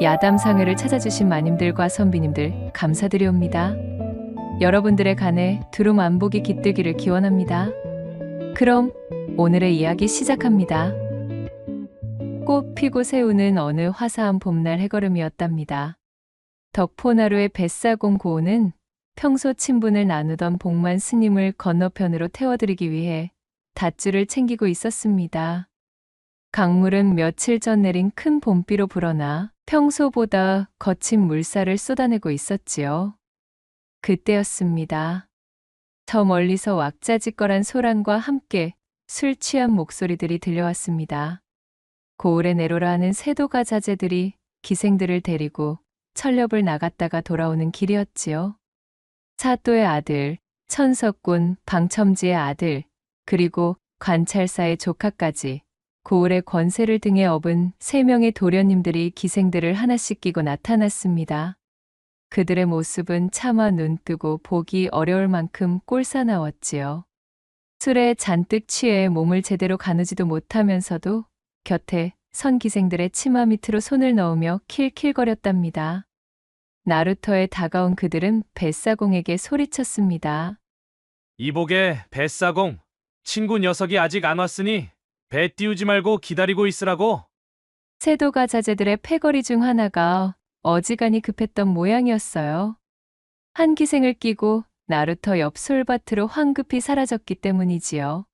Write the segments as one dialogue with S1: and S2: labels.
S1: 야담상회를 찾아주신 마님들과 선비님들 감사드리옵니다. 여러분들의 간에 두루 안복이 깃들기를 기원합니다. 그럼 오늘의 이야기 시작합니다. 꽃 피고 새우는 어느 화사한 봄날 해걸음이었답니다. 덕포나루의 뱃사공 고우는 평소 친분을 나누던 복만 스님을 건너편으로 태워드리기 위해 닷줄을 챙기고 있었습니다. 강물은 며칠 전 내린 큰 봄비로 불어나 평소보다 거친 물살을 쏟아내고 있었지요. 그때였습니다. 저 멀리서 왁자지껄한 소란과 함께 술 취한 목소리들이 들려왔습니다. 고을에 내로라 하는 세도가 자제들이 기생들을 데리고 철렵을 나갔다가 돌아오는 길이었지요. 사또의 아들, 천석군, 방첨지의 아들, 그리고 관찰사의 조카까지 고을의 권세를 등에 업은 3명의 도련님들이 기생들을 하나씩 끼고 나타났습니다. 그들의 모습은 차마 눈뜨고 보기 어려울 만큼 꼴사나웠지요. 술에 잔뜩 취해 몸을 제대로 가누지도 못하면서도 곁에 선 기생들의 치마 밑으로 손을 넣으며 킬킬거렸답니다. 나루터에 다가온 그들은 뱃사공에게 소리쳤습니다.
S2: 이복의 뱃사공, 친구 녀석이 아직 안 왔으니 배 띄우지 말고 기다리고 있으라고.
S1: 세도가 자제들의 패거리 중 하나가 어지간히 급했던 모양이었어요. 한 기생을 끼고 나루터 옆 솔밭으로 황급히 사라졌기 때문이지요.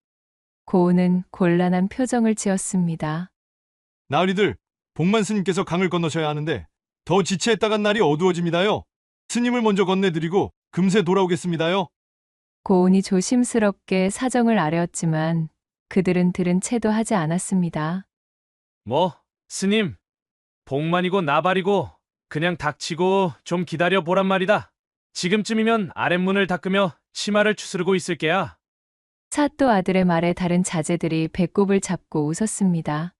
S1: 고우는 곤란한 표정을 지었습니다.
S3: 나으리들, 복만 스님께서 강을 건너셔야 하는데 더 지체했다간 날이 어두워집니다요. 스님을 먼저 건네드리고 금세 돌아오겠습니다요.
S1: 고운이 조심스럽게 사정을 아뢰었지만 그들은 들은 채도 하지 않았습니다.
S2: 뭐, 스님, 복만이고 나발이고 그냥 닥치고 좀 기다려 보란 말이다. 지금쯤이면 아랫문을 닦으며 치마를 추스르고 있을 게야.
S1: 사또 아들의 말에 다른 자제들이 배꼽을 잡고 웃었습니다.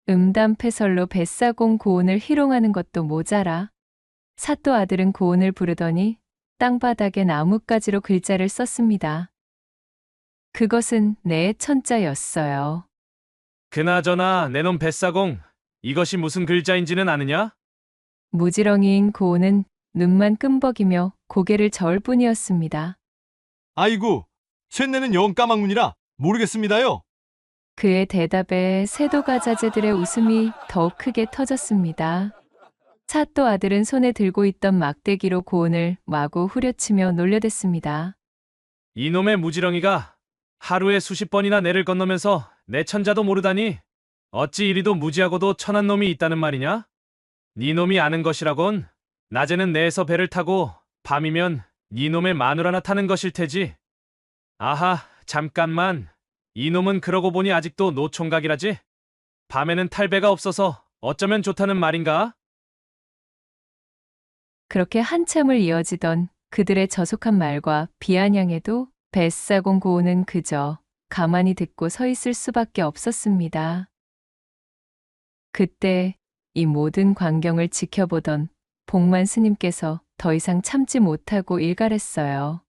S1: 음담패설로 뱃사공 고운을 희롱하는 것도 모자라 사또 아들은 고운을 부르더니 땅바닥에 나뭇가지로 글자를 썼습니다. 그것은 내 천자였어요.
S2: 그나저나 내놈 뱃사공, 이것이 무슨 글자인지는 아느냐?
S1: 무지렁이인 고운은 눈만 끔벅이며 고개를 저을 뿐이었습니다.
S3: 아이고, 쇳내는 영 까막눈이라 모르겠습니다요.
S1: 그의 대답에 세도가 자제들의 웃음이 더욱 크게 터졌습니다. 사또 아들은 손에 들고 있던 막대기로 고운을 마구 후려치며 놀려댔습니다.
S2: 이놈의 무지렁이가 하루에 수십 번이나 내를 건너면서 내 천자도 모르다니 어찌 이리도 무지하고도 천한 놈이 있다는 말이냐? 네 놈이 아는 것이라곤 낮에는 내에서 배를 타고 밤이면 네 놈의 마누라나 타는 것일 테지. 아하, 잠깐만. 이놈은 그러고 보니 아직도 노총각이라지? 밤에는 탈배가 없어서 어쩌면 좋다는 말인가?
S1: 그렇게 한참을 이어지던 그들의 저속한 말과 비아냥에도 뱃사공 고운은 그저 가만히 듣고 서 있을 수밖에 없었습니다. 그때 이 모든 광경을 지켜보던 복만 스님께서 더 이상 참지 못하고 일갈했어요.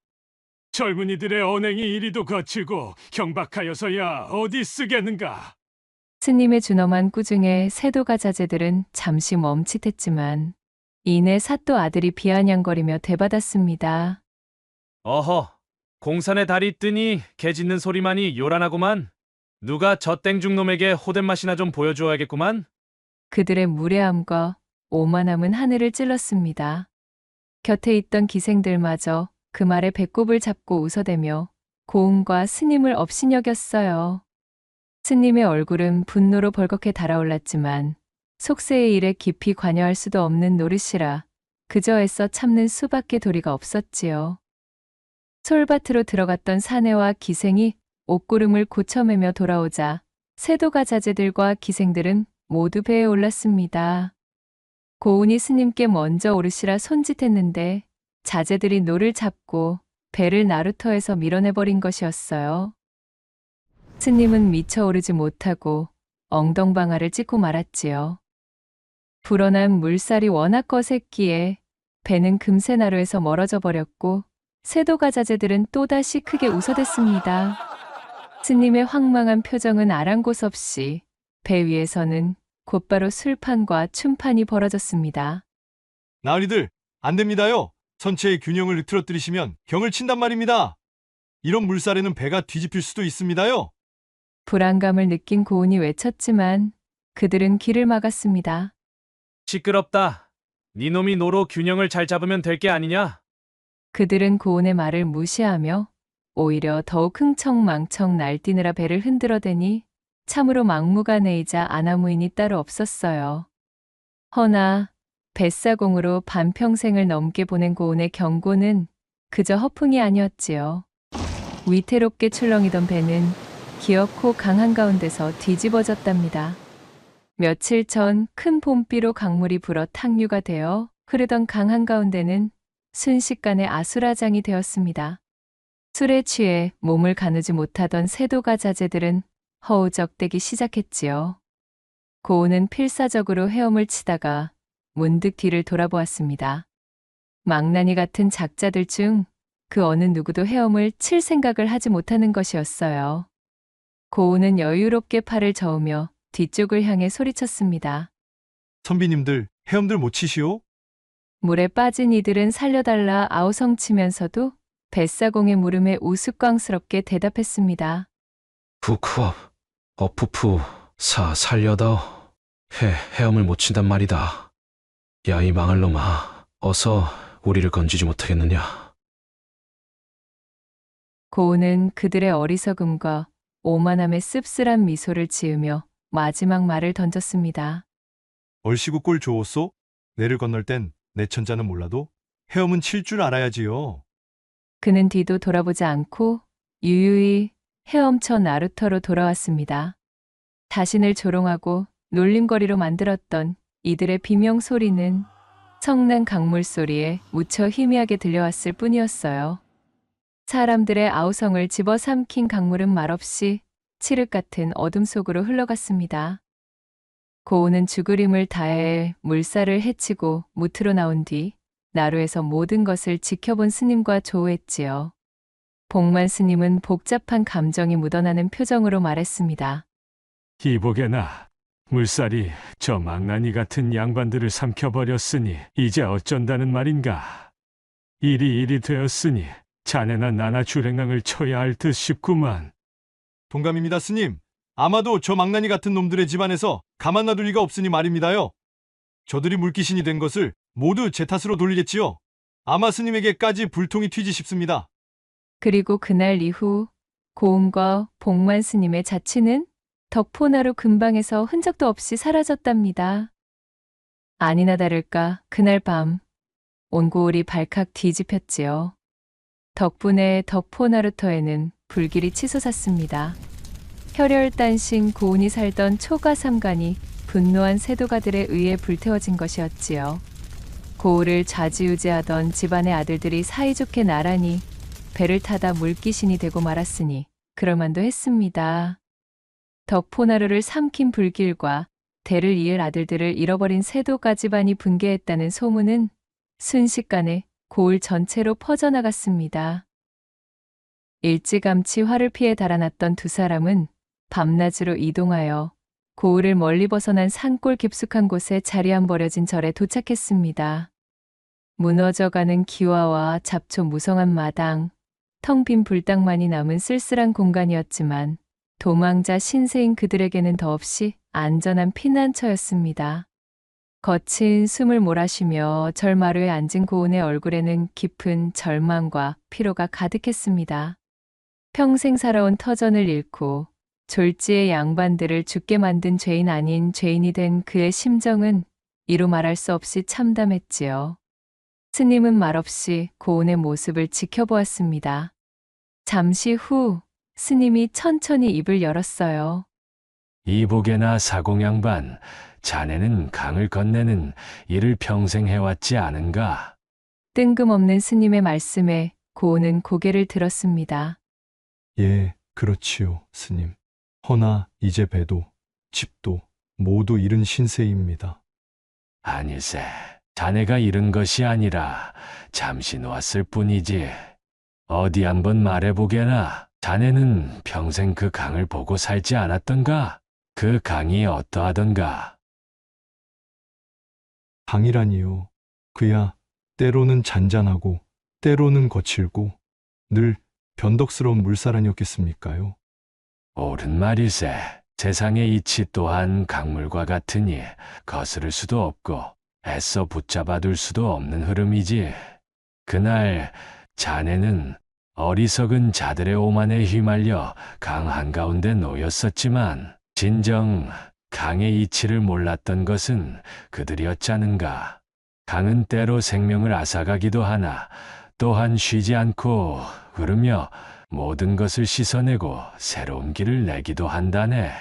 S4: 젊은이들의 언행이 이리도 거칠고 경박하여서야 어디 쓰겠는가.
S1: 스님의 준엄한 꾸중에 세도가 자제들은 잠시 멈칫했지만 이내 사또 아들이 비아냥거리며 되받았습니다.
S2: 어허, 공산의 달이 뜨니 개 짖는 소리만이 요란하구만. 누가 저 땡중놈에게 호댓맛이나 좀 보여주어야겠구만.
S1: 그들의 무례함과 오만함은 하늘을 찔렀습니다. 곁에 있던 기생들마저 그 말에 배꼽을 잡고 웃어대며 고운과 스님을 업신여겼어요. 스님의 얼굴은 분노로 벌겋게 달아올랐지만 속세의 일에 깊이 관여할 수도 없는 노릇이라 그저 애써 참는 수밖에 도리가 없었지요. 솔밭으로 들어갔던 사내와 기생이 옷구름을 고쳐매며 돌아오자 세도가 자제들과 기생들은 모두 배에 올랐습니다. 고운이 스님께 먼저 오르시라 손짓했는데 자제들이 노를 잡고 배를 나루터에서 밀어내버린 것이었어요. 스님은 미처 오르지 못하고 엉덩방아를 찍고 말았지요. 불어난 물살이 워낙 거셌기에 배는 금세 나루에서 멀어져 버렸고 세도가 자제들은 또다시 크게 웃어댔습니다. 스님의 황망한 표정은 아랑곳 없이 배 위에서는 곧바로 술판과 춤판이 벌어졌습니다.
S3: 나으리들, 안 됩니다요. 선체의 균형을 흐트러뜨리시면 경을 친단 말입니다. 이런 물살에는 배가 뒤집힐 수도 있습니다요.
S1: 불안감을 느낀 고은이 외쳤지만 그들은 길을 막았습니다.
S2: 시끄럽다. 니놈이 노로 균형을 잘 잡으면 될 게 아니냐?
S1: 그들은 고은의 말을 무시하며 오히려 더욱 흥청망청 날뛰느라 배를 흔들어대니 참으로 막무가내이자 아나무인이 따로 없었어요. 허나 뱃사공으로 반평생을 넘게 보낸 고은의 경고는 그저 허풍이 아니었지요. 위태롭게 출렁이던 배는 기어코 강 한가운데서 뒤집어졌답니다. 며칠 전 큰 봄비로 강물이 불어 탕류가 되어 흐르던 강 한가운데는 순식간에 아수라장이 되었습니다. 술에 취해 몸을 가누지 못하던 세도가 자제들은 허우적대기 시작했지요. 고은은 필사적으로 헤엄을 치다가 문득 뒤를 돌아보았습니다. 망나니 같은 작자들 중 그 어느 누구도 헤엄을 칠 생각을 하지 못하는 것이었어요. 고은은 여유롭게 팔을 저으며 뒤쪽을 향해 소리쳤습니다.
S3: 선비님들, 헤엄들 못 치시오?
S1: 물에 빠진 이들은 살려달라 아우성치면서도 뱃사공의 물음에 우스꽝스럽게 대답했습니다.
S5: 부쿠업, 어푸푸, 살려다오. 헤엄을 못 친단 말이다. 야, 이 망할 놈아, 어서 우리를 건지지 못하겠느냐.
S1: 고은은 그들의 어리석음과 오만함에 씁쓸한 미소를 지으며 마지막 말을 던졌습니다.
S3: 얼씨구 꼴 좋았소? 내를 건널 땐 내 천자는 몰라도 헤엄은 칠 줄 알아야지요.
S1: 그는 뒤도 돌아보지 않고 유유히 헤엄쳐 나루터로 돌아왔습니다. 자신을 조롱하고 놀림거리로 만들었던 이들의 비명 소리는 청난 강물 소리에 무쳐 희미하게 들려왔을 뿐이었어요. 사람들의 아우성을 집어삼킨 강물은 말없이 칠흑 같은 어둠 속으로 흘러갔습니다. 고은은 죽을 힘을 다해 물살을 헤치고 무트로 나온 뒤 나루에서 모든 것을 지켜본 스님과 조우했지요. 복만 스님은 복잡한 감정이 묻어나는 표정으로 말했습니다.
S4: 이보게나, 물살이 저 망나니 같은 양반들을 삼켜버렸으니 이제 어쩐다는 말인가. 일이 되었으니 자네나 나나 주랭랑을 쳐야 할 듯 싶구만.
S3: 동감입니다, 스님. 아마도 저 망나니 같은 놈들의 집안에서 가만 놔둘 리가 없으니 말입니다요. 저들이 물귀신이 된 것을 모두 제 탓으로 돌리겠지요. 아마 스님에게까지 불통이 튀지 싶습니다.
S1: 그리고 그날 이후 고은과 복만 스님의 자취는 덕포나루 근방에서 흔적도 없이 사라졌답니다. 아니나 다를까 그날 밤 온고울이 발칵 뒤집혔지요. 덕분에 덕포나루터에는 불길이 치솟았습니다. 혈혈단신 고운이 살던 초가삼간이 분노한 세도가들에 의해 불태워진 것이었지요. 고을을 좌지우지하던 집안의 아들들이 사이좋게 나란히 배를 타다 물귀신이 되고 말았으니 그럴만도 했습니다. 덕포나루를 삼킨 불길과 대를 이을 아들들을 잃어버린 세도가 집안이 붕괴했다는 소문은 순식간에 고을 전체로 퍼져나갔습니다. 일찌감치 화를 피해 달아났던 두 사람은 밤낮으로 이동하여 고을을 멀리 벗어난 산골 깊숙한 곳에 자리한 버려진 절에 도착했습니다. 무너져가는 기와와 잡초 무성한 마당, 텅 빈 불당만이 남은 쓸쓸한 공간이었지만 도망자 신세인 그들에게는 더없이 안전한 피난처였습니다. 거친 숨을 몰아쉬며 절마루에 앉은 고은의 얼굴에는 깊은 절망과 피로가 가득했습니다. 평생 살아온 터전을 잃고 졸지의 양반들을 죽게 만든 죄인 아닌 죄인이 된 그의 심정은 이루 말할 수 없이 참담했지요. 스님은 말없이 고은의 모습을 지켜보았습니다. 잠시 후 스님이 천천히 입을 열었어요.
S4: 이보게나 사공양반, 자네는 강을 건네는 일을 평생 해왔지 않은가?
S1: 뜬금없는 스님의 말씀에 고은은 고개를 들었습니다.
S3: 예, 그렇지요, 스님. 허나 이제 배도 집도 모두 잃은 신세입니다.
S4: 아니세, 자네가 잃은 것이 아니라 잠시 놓았을 뿐이지. 어디 한번 말해보게나. 자네는 평생 그 강을 보고 살지 않았던가? 그 강이 어떠하던가?
S3: 강이라니요. 그야 때로는 잔잔하고 때로는 거칠고 늘 변덕스러운 물살 아니었겠습니까요?
S4: 옳은 말일세. 세상의 이치 또한 강물과 같으니 거스를 수도 없고 애써 붙잡아둘 수도 없는 흐름이지. 그날 자네는 어리석은 자들의 오만에 휘말려 강 한가운데 놓였었지만 진정 강의 이치를 몰랐던 것은 그들이었자는가. 강은 때로 생명을 앗아가기도 하나 또한 쉬지 않고 흐르며 모든 것을 씻어내고 새로운 길을 내기도 한다네.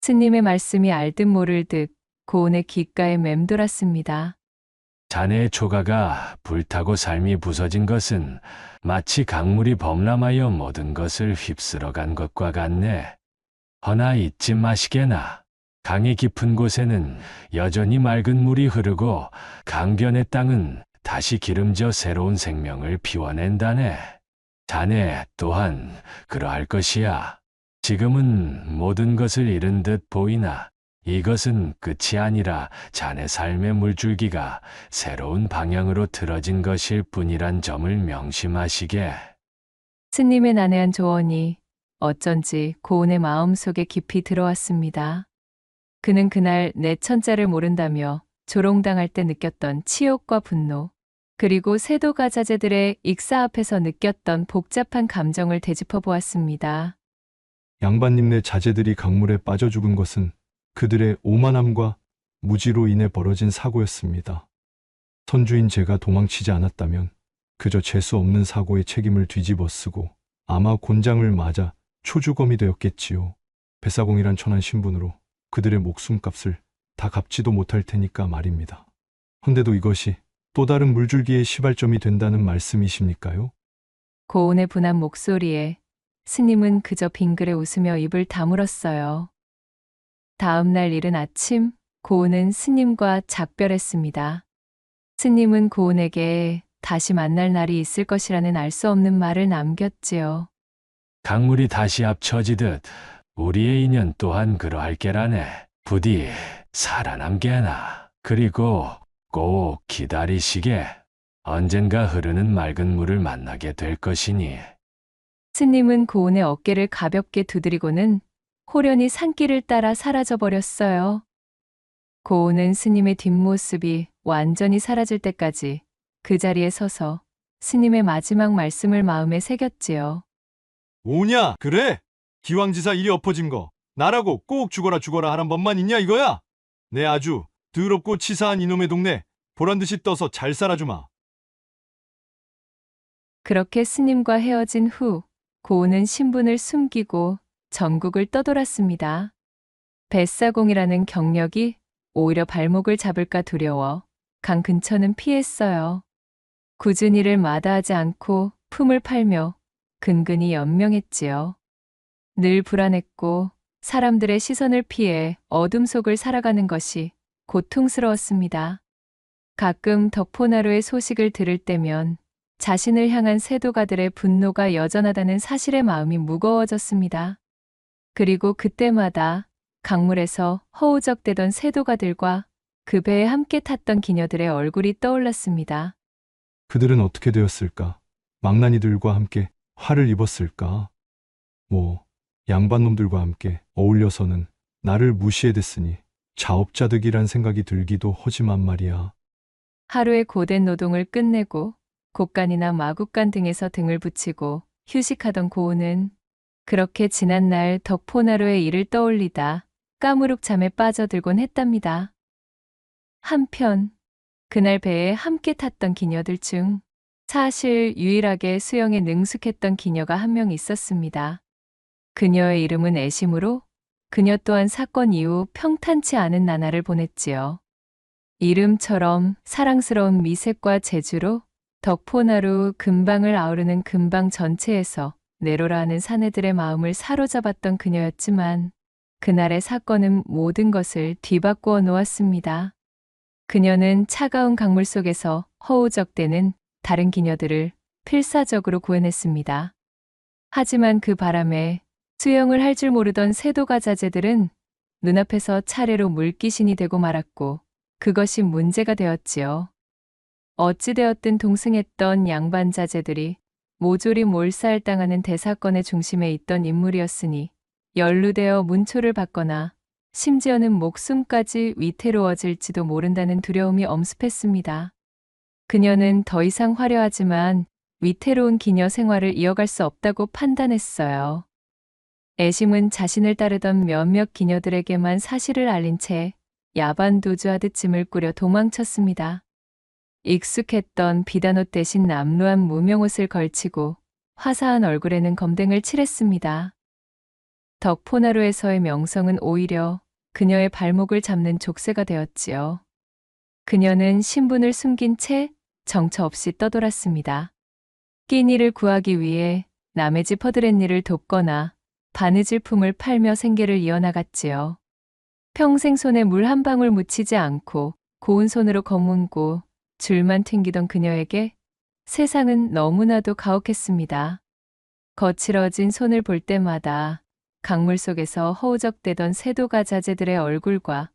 S1: 스님의 말씀이 알듯 모를 듯 고운의 귓가에 맴돌았습니다.
S4: 자네의 초가가 불타고 삶이 부서진 것은 마치 강물이 범람하여 모든 것을 휩쓸어간 것과 같네. 허나 잊지 마시게나. 강이 깊은 곳에는 여전히 맑은 물이 흐르고 강변의 땅은 다시 기름져 새로운 생명을 피워낸다네. 자네 또한 그러할 것이야. 지금은 모든 것을 잃은 듯 보이나 이것은 끝이 아니라 자네 삶의 물줄기가 새로운 방향으로 틀어진 것일 뿐이란 점을 명심하시게.
S1: 스님의 난해한 조언이 어쩐지 고운의 마음속에 깊이 들어왔습니다. 그는 그날 내 천자를 모른다며 조롱당할 때 느꼈던 치욕과 분노, 그리고 세도가자제들의 익사 앞에서 느꼈던 복잡한 감정을 되짚어 보았습니다.
S3: 양반님네 자제들이 강물에 빠져 죽은 것은 그들의 오만함과 무지로 인해 벌어진 사고였습니다. 선주인 제가 도망치지 않았다면 그저 재수 없는 사고의 책임을 뒤집어 쓰고 아마 곤장을 맞아 초주검이 되었겠지요. 뱃사공이란 천한 신분으로 그들의 목숨값을 다 갚지도 못할 테니까 말입니다. 헌데도 이것이 또 다른 물줄기의 시발점이 된다는 말씀이십니까요?
S1: 고운의 분한 목소리에 스님은 그저 빙그레 웃으며 입을 다물었어요. 다음 날 이른 아침, 고운은 스님과 작별했습니다. 스님은 고운에게 다시 만날 날이 있을 것이라는 알 수 없는 말을 남겼지요.
S4: 강물이 다시 합쳐지듯 우리의 인연 또한 그러할 게라네. 부디 살아남게나. 그리고 꼭 기다리시게. 언젠가 흐르는 맑은 물을 만나게 될 것이니.
S1: 스님은 고운의 어깨를 가볍게 두드리고는 호련히 산길을 따라 사라져 버렸어요. 고운은 스님의 뒷모습이 완전히 사라질 때까지 그 자리에 서서 스님의 마지막 말씀을 마음에 새겼지요.
S3: 오냐? 그래? 기왕지사 일이 엎어진 거 나라고 꼭 죽어라 죽어라 하란 법만 있냐 이거야? 내 아주 더럽고 치사한 이놈의 동네 보란듯이 떠서 잘 살아주마.
S1: 그렇게 스님과 헤어진 후 고운은 신분을 숨기고 전국을 떠돌았습니다. 뱃사공이라는 경력이 오히려 발목을 잡을까 두려워 강 근처는 피했어요. 굳은 일을 마다하지 않고 품을 팔며 근근히 연명했지요. 늘 불안했고 사람들의 시선을 피해 어둠 속을 살아가는 것이 고통스러웠습니다. 가끔 덕포나루의 소식을 들을 때면 자신을 향한 세도가들의 분노가 여전하다는 사실의 마음이 무거워졌습니다. 그리고 그때마다 강물에서 허우적대던 세도가들과 그 배에 함께 탔던 기녀들의 얼굴이 떠올랐습니다.
S3: 그들은 어떻게 되었을까? 망나니들과 함께 화를 입었을까? 양반놈들과 함께 어울려서는 나를 무시해댔으니 자업자득이란 생각이 들기도 하지만 말이야.
S1: 하루의 고된 노동을 끝내고 곡간이나 마국간 등에서 등을 붙이고 휴식하던 고운은 그렇게 지난날 덕포나루의 일을 떠올리다 까무룩 잠에 빠져들곤 했답니다. 한편 그날 배에 함께 탔던 기녀들 중 사실 유일하게 수영에 능숙했던 기녀가 한 명 있었습니다. 그녀의 이름은 애심으로 그녀 또한 사건 이후 평탄치 않은 나날을 보냈지요. 이름처럼 사랑스러운 미색과 재주로 덕포나루 근방을 아우르는 근방 전체에서 내로라 하는 사내들의 마음을 사로잡았던 그녀였지만 그날의 사건은 모든 것을 뒤바꾸어 놓았습니다. 그녀는 차가운 강물 속에서 허우적대는 다른 기녀들을 필사적으로 구해냈습니다. 하지만 그 바람에 수영을 할 줄 모르던 세도가자제들은 눈앞에서 차례로 물귀신이 되고 말았고 그것이 문제가 되었지요. 어찌되었든 동승했던 양반 자제들이 모조리 몰살당하는 대사건의 중심에 있던 인물이었으니 연루되어 문초를 받거나 심지어는 목숨까지 위태로워질지도 모른다는 두려움이 엄습했습니다. 그녀는 더 이상 화려하지만 위태로운 기녀 생활을 이어갈 수 없다고 판단했어요. 애심은 자신을 따르던 몇몇 기녀들에게만 사실을 알린 채 야반도주하듯 짐을 꾸려 도망쳤습니다. 익숙했던 비단옷 대신 남루한 무명옷을 걸치고 화사한 얼굴에는 검댕을 칠했습니다. 덕포나루에서의 명성은 오히려 그녀의 발목을 잡는 족쇄가 되었지요. 그녀는 신분을 숨긴 채 정처 없이 떠돌았습니다. 끼니를 구하기 위해 남의 집 허드렛일을 돕거나 바느질 품을 팔며 생계를 이어나갔지요. 평생 손에 물 한 방울 묻히지 않고 고운 손으로 거문고 줄만 튕기던 그녀에게 세상은 너무나도 가혹했습니다. 거칠어진 손을 볼 때마다 강물 속에서 허우적대던 세도가 자제들의 얼굴과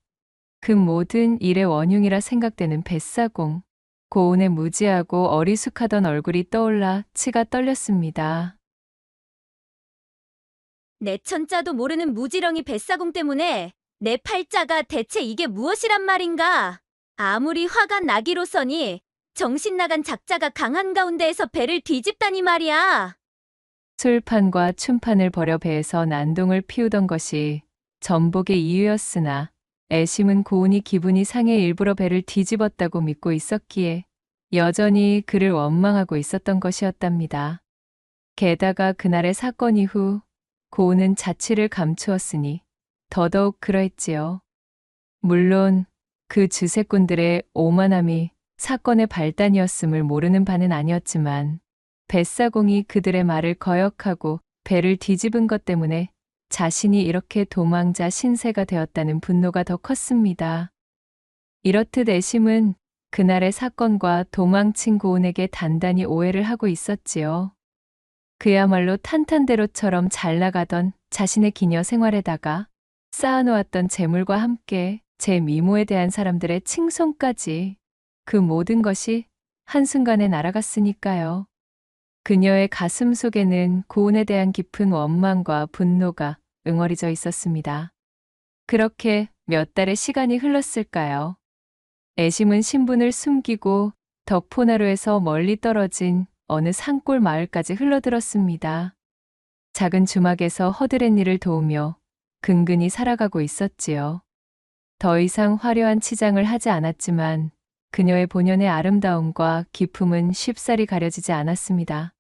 S1: 그 모든 일의 원흉이라 생각되는 뱃사공, 고운의 무지하고 어리숙하던 얼굴이 떠올라 치가 떨렸습니다.
S6: 내 천자도 모르는 무지렁이 뱃사공 때문에 내 팔자가 대체 이게 무엇이란 말인가? 아무리 화가 나기로서니 정신 나간 작자가 강한 가운데에서 배를 뒤집다니 말이야.
S1: 술판과 춤판을 벌여 배에서 난동을 피우던 것이 전복의 이유였으나 애심은 고운이 기분이 상해 일부러 배를 뒤집었다고 믿고 있었기에 여전히 그를 원망하고 있었던 것이었답니다. 게다가 그날의 사건 이후 고운은 자취를 감추었으니 더더욱 그러했지요. 물론 그 주세꾼들의 오만함이 사건의 발단이었음을 모르는 바는 아니었지만 뱃사공이 그들의 말을 거역하고 배를 뒤집은 것 때문에 자신이 이렇게 도망자 신세가 되었다는 분노가 더 컸습니다. 이렇듯 애심은 그날의 사건과 도망친 고운에게 단단히 오해를 하고 있었지요. 그야말로 탄탄대로처럼 잘 나가던 자신의 기녀 생활에다가 쌓아놓았던 재물과 함께 제 미모에 대한 사람들의 칭송까지 그 모든 것이 한순간에 날아갔으니까요. 그녀의 가슴 속에는 고운에 대한 깊은 원망과 분노가 응어리져 있었습니다. 그렇게 몇 달의 시간이 흘렀을까요? 애심은 신분을 숨기고 덕포나루에서 멀리 떨어진 어느 산골 마을까지 흘러들었습니다. 작은 주막에서 허드렛일을 도우며 근근히 살아가고 있었지요. 더 이상 화려한 치장을 하지 않았지만 그녀의 본연의 아름다움과 기품은 쉽사리 가려지지 않았습니다.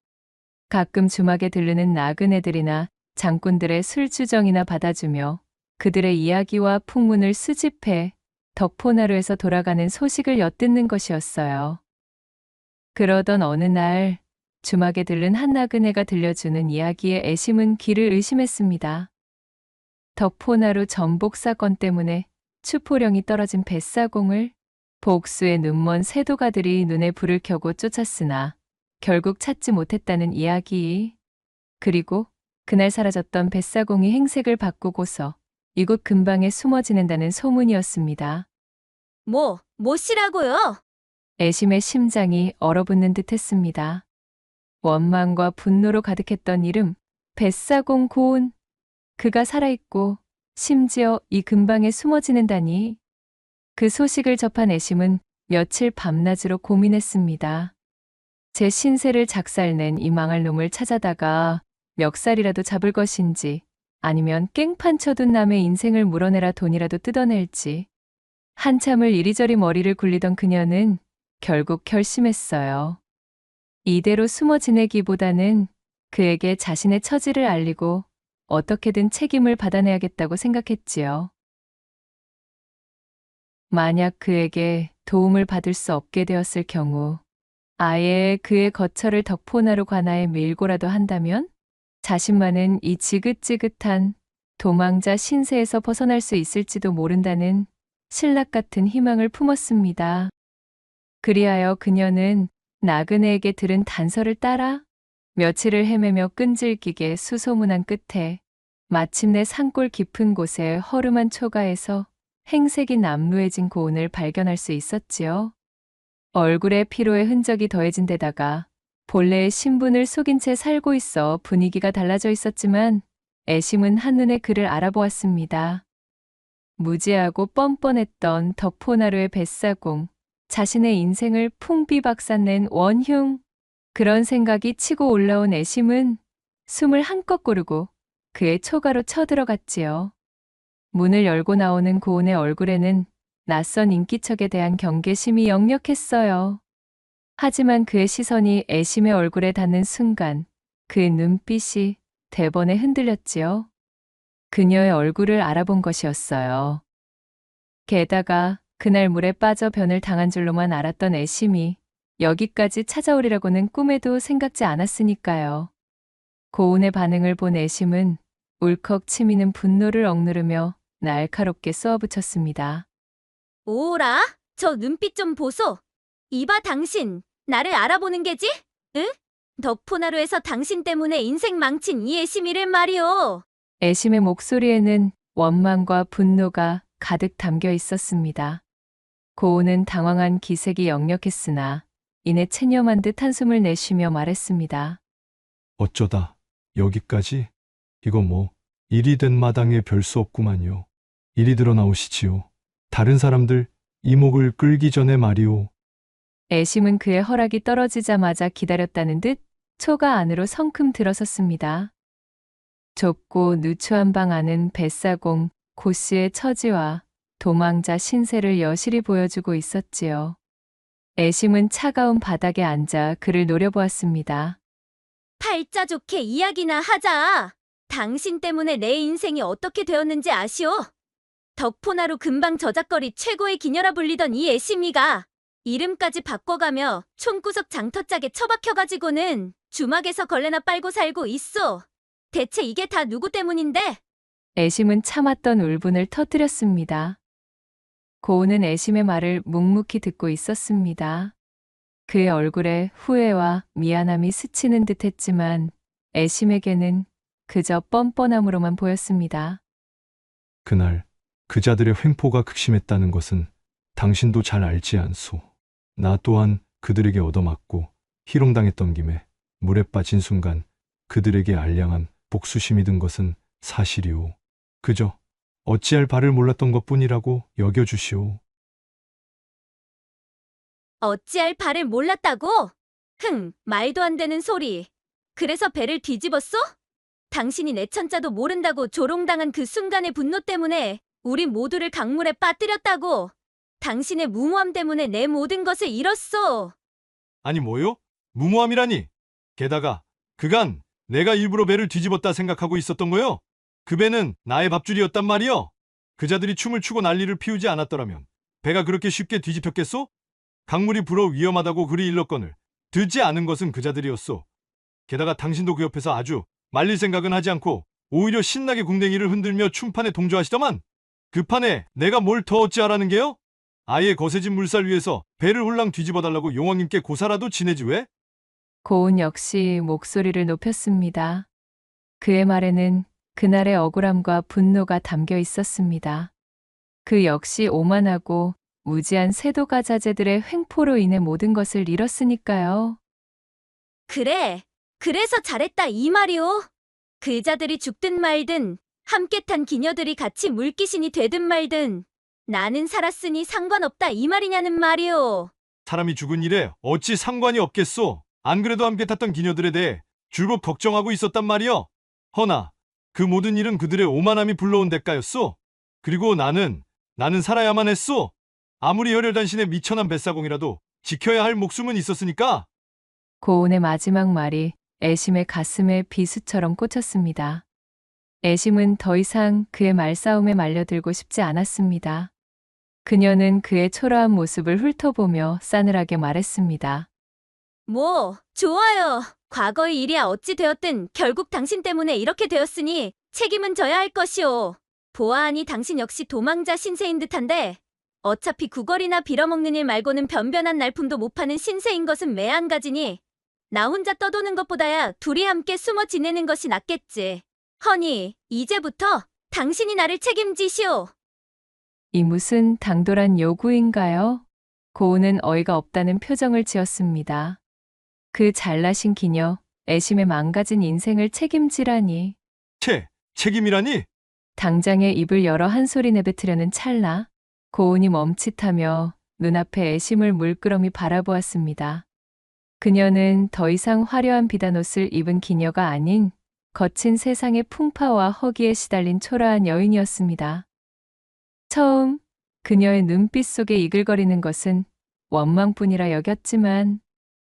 S1: 가끔 주막에 들르는 나그네들이나 장꾼들의 술주정이나 받아주며 그들의 이야기와 풍문을 수집해 덕포나루에서 돌아가는 소식을 엿듣는 것이었어요. 그러던 어느 날 주막에 들른 한 나그네가 들려주는 이야기에 애심은 귀를 의심했습니다. 덕포나루 전복 사건 때문에 추포령이 떨어진 뱃사공을 복수의 눈먼 세도가들이 눈에 불을 켜고 쫓았으나 결국 찾지 못했다는 이야기. 그리고 그날 사라졌던 뱃사공이 행색을 바꾸고서 이곳 근방에 숨어 지낸다는 소문이었습니다.
S6: 뭐시라고요?
S1: 애심의 심장이 얼어붙는 듯 했습니다. 원망과 분노로 가득했던 이름, 뱃사공 고운. 그가 살아있고 심지어 이 근방에 숨어 지낸다니. 그 소식을 접한 애심은 며칠 밤낮으로 고민했습니다. 제 신세를 작살낸 이 망할 놈을 찾아다가 멱살이라도 잡을 것인지 아니면 깽판 쳐둔 남의 인생을 물어내라 돈이라도 뜯어낼지. 한참을 이리저리 머리를 굴리던 그녀는 결국 결심했어요. 이대로 숨어 지내기보다는 그에게 자신의 처지를 알리고 어떻게든 책임을 받아내야겠다고 생각했지요. 만약 그에게 도움을 받을 수 없게 되었을 경우 아예 그의 거처를 덕포나루 관아에 밀고라도 한다면 자신만은 이 지긋지긋한 도망자 신세에서 벗어날 수 있을지도 모른다는 신락 같은 희망을 품었습니다. 그리하여 그녀는 나그네에게 들은 단서를 따라 며칠을 헤매며 끈질기게 수소문한 끝에 마침내 산골 깊은 곳의 허름한 초가에서 행색이 남루해진 고은을 발견할 수 있었지요. 얼굴에 피로의 흔적이 더해진 데다가 본래의 신분을 속인 채 살고 있어 분위기가 달라져 있었지만 애심은 한눈에 그를 알아보았습니다. 무지하고 뻔뻔했던 덕포나루의 뱃사공, 자신의 인생을 풍비박산낸 원흉. 그런 생각이 치고 올라온 애심은 숨을 한껏 고르고 그의 초가로 쳐들어갔지요. 문을 열고 나오는 고은의 얼굴에는 낯선 인기척에 대한 경계심이 역력했어요. 하지만 그의 시선이 애심의 얼굴에 닿는 순간 그의 눈빛이 대번에 흔들렸지요. 그녀의 얼굴을 알아본 것이었어요. 게다가 그날 물에 빠져 변을 당한 줄로만 알았던 애심이 여기까지 찾아오리라고는 꿈에도 생각지 않았으니까요. 고은의 반응을 본 애심은 울컥 치미는 분노를 억누르며 날카롭게 쏘아붙였습니다.
S6: 오라, 저 눈빛 좀 보소. 이봐 당신, 나를 알아보는 게지? 응? 덕포나루에서 당신 때문에 인생 망친 이 애심이를 말이오.
S1: 애심의 목소리에는 원망과 분노가 가득 담겨 있었습니다. 고은은 당황한 기색이 역력했으나 이내 체념한 듯 한숨을 내쉬며 말했습니다.
S3: 어쩌다 여기까지? 이거 뭐 일이 된 마당에 별 수 없구만요. 이리 들어 나오시지요. 다른 사람들 이목을 끌기 전에 말이오.
S1: 애심은 그의 허락이 떨어지자마자 기다렸다는 듯 초가 안으로 성큼 들어섰습니다. 좁고 누추한 방 안은 뱃사공 고씨의 처지와 도망자 신세를 여실히 보여주고 있었지요. 애심은 차가운 바닥에 앉아 그를 노려보았습니다.
S6: 팔자 좋게 이야기나 하자. 당신 때문에 내 인생이 어떻게 되었는지 아시오? 덕포나루 근방 저작거리 최고의 기녀라 불리던 이 애심이가 이름까지 바꿔가며 총구석 장터짝에 처박혀가지고는 주막에서 걸레나 빨고 살고 있어. 대체 이게 다 누구 때문인데?
S1: 애심은 참았던 울분을 터뜨렸습니다. 고은은 애심의 말을 묵묵히 듣고 있었습니다. 그의 얼굴에 후회와 미안함이 스치는 듯했지만 애심에게는 그저 뻔뻔함으로만 보였습니다.
S3: 그날 그자들의 횡포가 극심했다는 것은 당신도 잘 알지 않소. 나 또한 그들에게 얻어맞고 희롱당했던 김에 물에 빠진 순간 그들에게 알량한 복수심이 든 것은 사실이오. 그저 어찌할 바를 몰랐던 것뿐이라고 여겨주시오.
S6: 어찌할 바를 몰랐다고? 말도 안 되는 소리. 그래서 배를 뒤집었어? 당신이 내 천자도 모른다고 조롱당한 그 순간의 분노 때문에 우리 모두를 강물에 빠뜨렸다고. 당신의 무모함 때문에 내 모든 것을 잃었어.
S3: 아니 뭐요? 무모함이라니. 게다가 그간 내가 일부러 배를 뒤집었다 생각하고 있었던 거요? 그 배는 나의 밥줄이었단 말이요. 그자들이 춤을 추고 난리를 피우지 않았더라면 배가 그렇게 쉽게 뒤집혔겠소? 강물이 불어 위험하다고 그리 일렀거늘 듣지 않은 것은 그자들이었소. 게다가 당신도 그 옆에서 아주 말릴 생각은 하지 않고 오히려 신나게 궁뎅이를 흔들며 춤판에 동조하시더만. 그 판에 내가 뭘 더 어찌하라는 게요? 아예 거세진 물살 위에서 배를 홀랑 뒤집어달라고 용왕님께 고사라도 지내지 왜?
S1: 고은 역시 목소리를 높였습니다. 그의 말에는 그날의 억울함과 분노가 담겨 있었습니다. 그 역시 오만하고 무지한 세도가 자제들의 횡포로 인해 모든 것을 잃었으니까요.
S6: 그래, 그래서 잘했다 이 말이오. 그자들이 죽든 말든 함께 탄 기녀들이 같이 물귀신이 되든 말든 나는 살았으니 상관없다 이 말이냐는 말이오.
S3: 사람이 죽은 일에 어찌 상관이 없겠소? 안 그래도 함께 탔던 기녀들에 대해 줄곧 걱정하고 있었단 말이여. 허나 그 모든 일은 그들의 오만함이 불러온 대가였소. 그리고 나는 살아야만 했소. 아무리 혈혈단신의 미천한 뱃사공이라도 지켜야 할 목숨은 있었으니까.
S1: 고은의 마지막 말이 애심의 가슴에 비수처럼 꽂혔습니다. 애심은 더 이상 그의 말싸움에 말려들고 싶지 않았습니다. 그녀는 그의 초라한 모습을 훑어보며 싸늘하게 말했습니다.
S6: 뭐, 좋아요. 과거의 일이야 어찌 되었든 결국 당신 때문에 이렇게 되었으니 책임은 져야 할 것이오. 보아하니 당신 역시 도망자 신세인 듯한데 어차피 구걸이나 빌어먹는 일 말고는 변변한 날품도 못 파는 신세인 것은 매한가지니 나 혼자 떠도는 것보다야 둘이 함께 숨어 지내는 것이 낫겠지. 허니, 이제부터 당신이 나를 책임지시오.
S1: 이 무슨 당돌한 요구인가요? 고은은 어이가 없다는 표정을 지었습니다. 그 잘나신 기녀, 애심의 망가진 인생을 책임지라니.
S3: 책임이라니?
S1: 당장에 입을 열어 한 소리 내뱉으려는 찰나, 고은이 멈칫하며 눈앞에 애심을 물끄러미 바라보았습니다. 그녀는 더 이상 화려한 비단옷을 입은 기녀가 아닌 거친 세상의 풍파와 허기에 시달린 초라한 여인이었습니다. 처음 그녀의 눈빛 속에 이글거리는 것은 원망뿐이라 여겼지만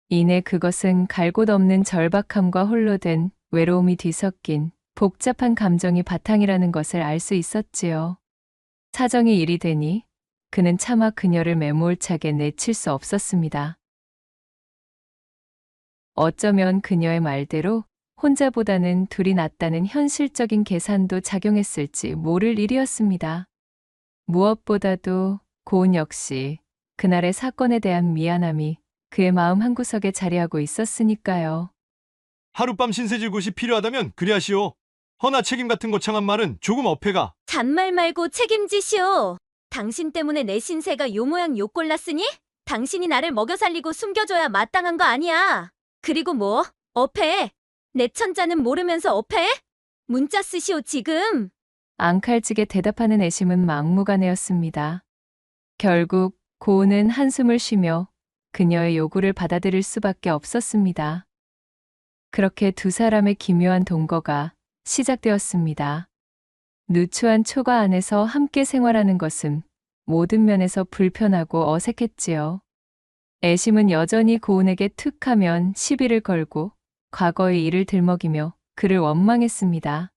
S1: 이내 그것은 갈 곳 없는 절박함과 홀로 된 외로움이 뒤섞인 복잡한 감정이 바탕이라는 것을 알 수 있었지요. 사정이 이리 되니 그는 차마 그녀를 매몰차게 내칠 수 없었습니다. 어쩌면 그녀의 말대로 혼자보다는 둘이 낫다는 현실적인 계산도 작용했을지 모를 일이었습니다. 무엇보다도 고은 역시 그날의 사건에 대한 미안함이 그의 마음 한구석에 자리하고 있었으니까요.
S3: 하룻밤 신세질 곳이 필요하다면 그리하시오. 허나 책임 같은 거창한 말은 조금 어폐가.
S6: 잔말 말고 책임지시오. 당신 때문에 내 신세가 요 모양 요 꼴났으니 당신이 나를 먹여 살리고 숨겨줘야 마땅한 거 아니야. 그리고 뭐? 어패? 내 천자는 모르면서 어패? 문자 쓰시오 지금.
S1: 앙칼지게 대답하는 애심은 막무가내였습니다. 결국 고은은 한숨을 쉬며 그녀의 요구를 받아들일 수밖에 없었습니다. 그렇게 두 사람의 기묘한 동거가 시작되었습니다. 누추한 초가 안에서 함께 생활하는 것은 모든 면에서 불편하고 어색했지요. 애심은 여전히 고은에게 툭 하면 시비를 걸고 과거의 일을 들먹이며 그를 원망했습니다.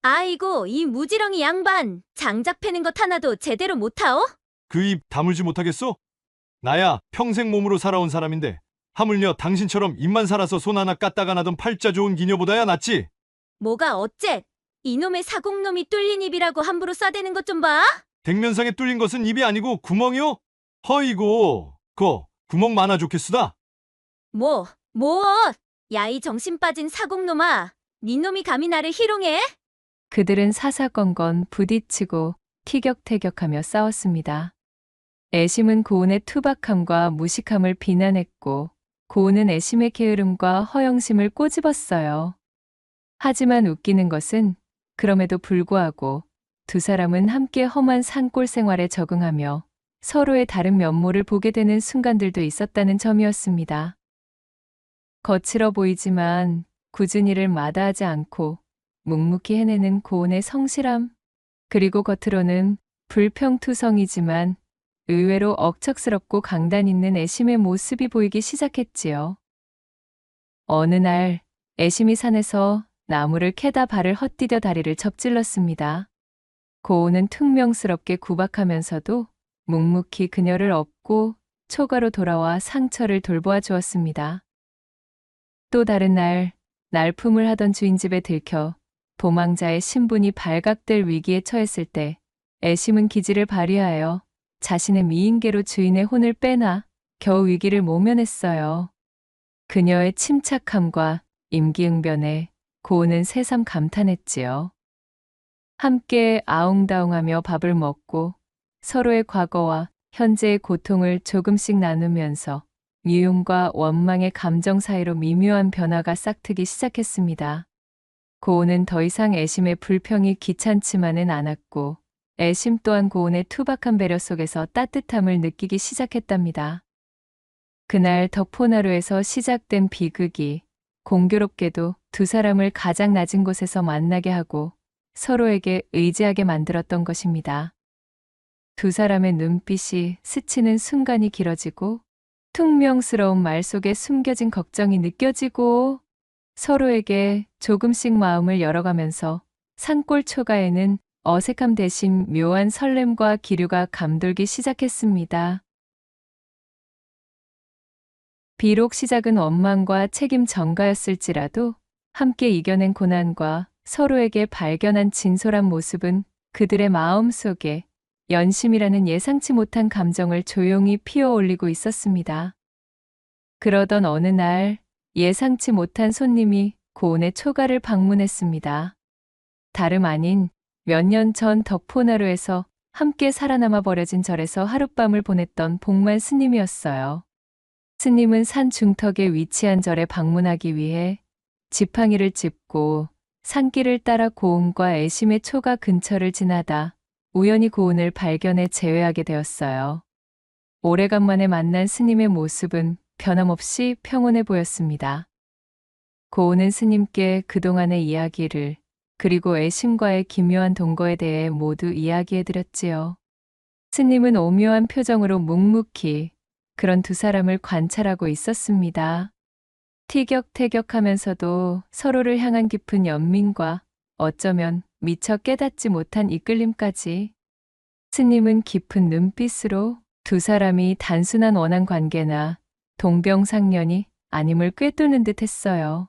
S6: 아이고 이 무지렁이 양반. 장작 패는 것 하나도 제대로 못하오?
S3: 그 입 다물지 못하겠소? 나야 평생 몸으로 살아온 사람인데 하물며 당신처럼 입만 살아서 손 하나 깠다가 나던 팔자 좋은 기녀보다야 낫지.
S6: 뭐가 어째? 이놈의 사공놈이 뚫린 입이라고 함부로 싸대는 것 좀 봐.
S3: 댕면상에 뚫린 것은 입이 아니고 구멍이오? 허이고 구멍 많아 좋겠수다.
S6: 뭐? 야 이 정신 빠진 사공놈아. 니놈이 감히 나를 희롱해?
S1: 그들은 사사건건 부딪히고 티격태격하며 싸웠습니다. 애심은 고은의 투박함과 무식함을 비난했고 고은은 애심의 게으름과 허영심을 꼬집었어요. 하지만 웃기는 것은 그럼에도 불구하고 두 사람은 함께 험한 산골 생활에 적응하며 서로의 다른 면모를 보게 되는 순간들도 있었다는 점이었습니다. 거칠어 보이지만 굳은 일을 마다하지 않고 묵묵히 해내는 고은의 성실함, 그리고 겉으로는 불평투성이지만 의외로 억척스럽고 강단 있는 애심의 모습이 보이기 시작했지요. 어느 날 애심이 산에서 나무를 캐다 발을 헛디뎌 다리를 접질렀습니다. 고은은 퉁명스럽게 구박하면서도 묵묵히 그녀를 업고 초가로 돌아와 상처를 돌보아 주었습니다. 또 다른 날 날품을 하던 주인 집에 들켜 도망자의 신분이 발각될 위기에 처했을 때 애심은 기지를 발휘하여 자신의 미인계로 주인의 혼을 빼나 겨우 위기를 모면했어요. 그녀의 침착함과 임기응변에 고은은 새삼 감탄했지요. 함께 아웅다웅하며 밥을 먹고 서로의 과거와 현재의 고통을 조금씩 나누면서 미움과 원망의 감정 사이로 미묘한 변화가 싹트기 시작했습니다. 고은은 더 이상 애심의 불평이 귀찮지만은 않았고 애심 또한 고은의 투박한 배려 속에서 따뜻함을 느끼기 시작했답니다. 그날 덕포나루에서 시작된 비극이 공교롭게도 두 사람을 가장 낮은 곳에서 만나게 하고 서로에게 의지하게 만들었던 것입니다. 두 사람의 눈빛이 스치는 순간이 길어지고 퉁명스러운 말 속에 숨겨진 걱정이 느껴지고 서로에게 조금씩 마음을 열어가면서 산골 초가에는 어색함 대신 묘한 설렘과 기류가 감돌기 시작했습니다. 비록 시작은 원망과 책임 전가였을지라도 함께 이겨낸 고난과 서로에게 발견한 진솔한 모습은 그들의 마음 속에 연심이라는 예상치 못한 감정을 조용히 피어올리고 있었습니다. 그러던 어느 날 예상치 못한 손님이 고은의 초가를 방문했습니다. 다름 아닌 몇 년 전 덕포나루에서 함께 살아남아 버려진 절에서 하룻밤을 보냈던 복만 스님이었어요. 스님은 산 중턱에 위치한 절에 방문하기 위해 지팡이를 짚고 산길을 따라 고운과 애심의 초가 근처를 지나다 우연히 고운을 발견해 제외하게 되었어요. 오래간만에 만난 스님의 모습은 변함없이 평온해 보였습니다. 고운은 스님께 그동안의 이야기를 그리고 애심과의 기묘한 동거에 대해 모두 이야기해드렸지요. 스님은 오묘한 표정으로 묵묵히 그런 두 사람을 관찰하고 있었습니다. 티격태격하면서도 서로를 향한 깊은 연민과 어쩌면 미처 깨닫지 못한 이끌림까지. 스님은 깊은 눈빛으로 두 사람이 단순한 원한 관계나 동병상련이 아님을 꿰뚫는 듯 했어요.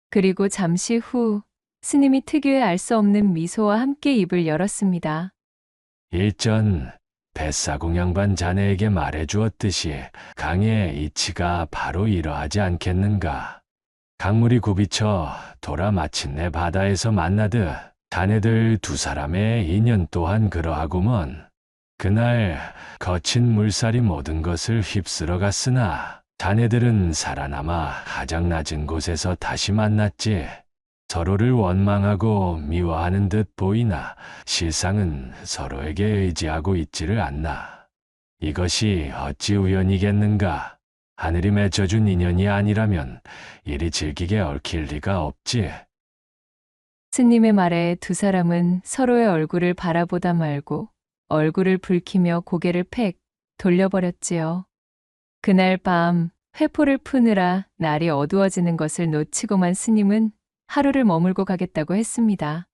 S1: 그리고 잠시 후 스님이 특유의 알 수 없는 미소와 함께 입을 열었습니다.
S4: 일전 뱃사공 양반 자네에게 말해주었듯이 강의 이치가 바로 이러하지 않겠는가. 강물이 굽이쳐 돌아 마침내 바다에서 만나듯 자네들 두 사람의 인연 또한 그러하구먼. 그날 거친 물살이 모든 것을 휩쓸어 갔으나 자네들은 살아남아 가장 낮은 곳에서 다시 만났지. 서로를 원망하고 미워하는 듯 보이나 실상은 서로에게 의지하고 있지를 않나. 이것이 어찌 우연이겠는가. 하늘이 맺어준 인연이 아니라면 이리 질기게 얽힐 리가 없지.
S1: 스님의 말에 두 사람은 서로의 얼굴을 바라보다 말고 얼굴을 붉히며 고개를 팩 돌려버렸지요. 그날 밤 회포를 푸느라 날이 어두워지는 것을 놓치고만 스님은 하루를 머물고 가겠다고 했습니다.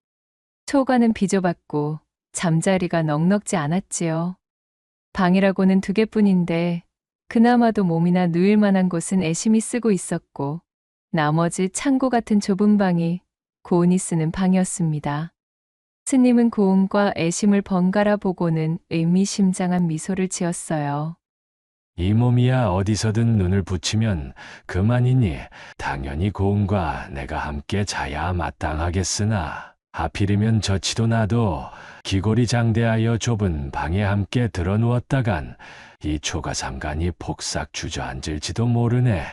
S1: 초가는 비좁았고 잠자리가 넉넉지 않았지요. 방이라고는 2개뿐인데 그나마도 몸이나 누일 만한 곳은 애심이 쓰고 있었고 나머지 창고 같은 좁은 방이 고운이 쓰는 방이었습니다. 스님은 고운과 애심을 번갈아 보고는 의미심장한 미소를 지었어요.
S4: 이 몸이야 어디서든 눈을 붙이면 그만이니 당연히 고운과 내가 함께 자야 마땅하겠으나 하필이면 저치도 나도 기골이 장대하여 좁은 방에 함께 들어누웠다간 이 초가삼간이 폭삭 주저앉을지도 모르네.